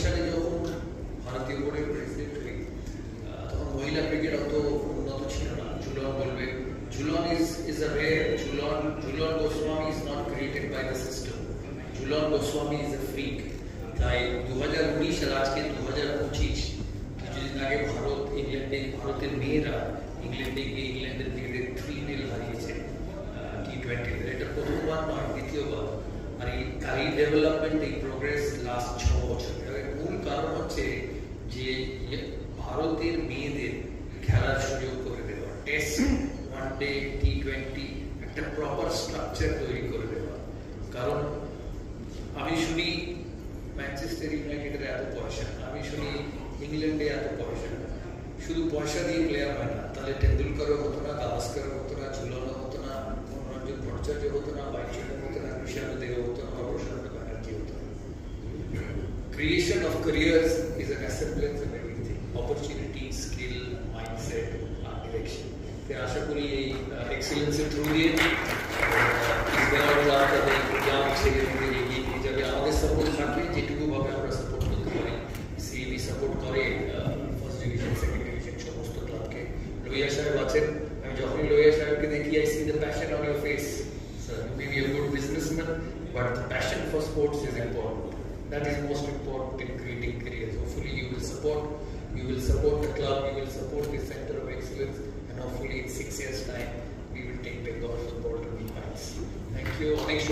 সালে যখন ভারতীয় বোর্ডের প্রেসিডেন্ট হই তখন মহিলা ক্রিকেট অত উন্নত ছিল না। ঝুলন বলবে, Jhulan is a rare, Jhulan Goswami is not created by the system. Jhulan Goswami is a freak. তাই 2019 আর আজকে 2025, কিছুদিন আগে ভারতের মেয়েরা ইংল্যান্ডে গিয়ে ইংল্যান্ডের মেয়েদের 3-0 হারিয়েছে T20। এটা প্রথমবার নয়, দ্বিতীয়বার। আর এই ডেভেলপমেন্ট, এই প্রোগ্রেস লাস্ট 6 বছর। মূল কারণ হচ্ছে যে ভারতের মেয়েদের খেলার সুযোগ করে দেওয়া, টেস্ট, ওয়ানডে, T20 একটা প্রপার স্ট্রাকচার তৈরি করে দেওয়া। কারণ আমি শুনি ম্যানচেস্টার ইউনাইটেডের এত পয়সা, আমি শুনি ইংল্যান্ডে এত পয়সা। শুধু পয়সা দিয়ে প্লেয়ার হয় না, তাহলে টেন্ডুলকারও হতো না, গাভাস্করও হতো না, ঝুলনও হতো না, মনোরঞ্জন ভট্টাচার্য হতো না, বাইচুং হতো না, কৃষাণু দেব হতো না, প্রশান্ত ব্যানার্জি হতো না। Creation of careers is an assemblage of everything: opportunity, skill, mindset, and direction. আশা করি এই এক্সেলেন্সের থ্রু দিয়ে তাদের young ছেলেমেয়েদের এগিয়ে নিয়ে যাবে। আমাদের সাপোর্ট থাকবে, যেটুকু ভাবে আমরা সাপোর্ট করতে পারি। সিএবি সাপোর্ট করে ফার্স্ট ডিভিশন, সেকেন্ড ডিভিশন সমস্ত ক্লাবকে। লোহিয়া সাহেব আছেন, আমি যখনই লোহিয়া সাহেবকে দেখি, I see the passion on your face. So you may be a good businessman, but the passion for sports is important. That is most important in creating careers. Hopefully you will support the club, you will support the center of excellence, and hopefully in 6 years time we will take Bengal football to new heights. Thank you. Next,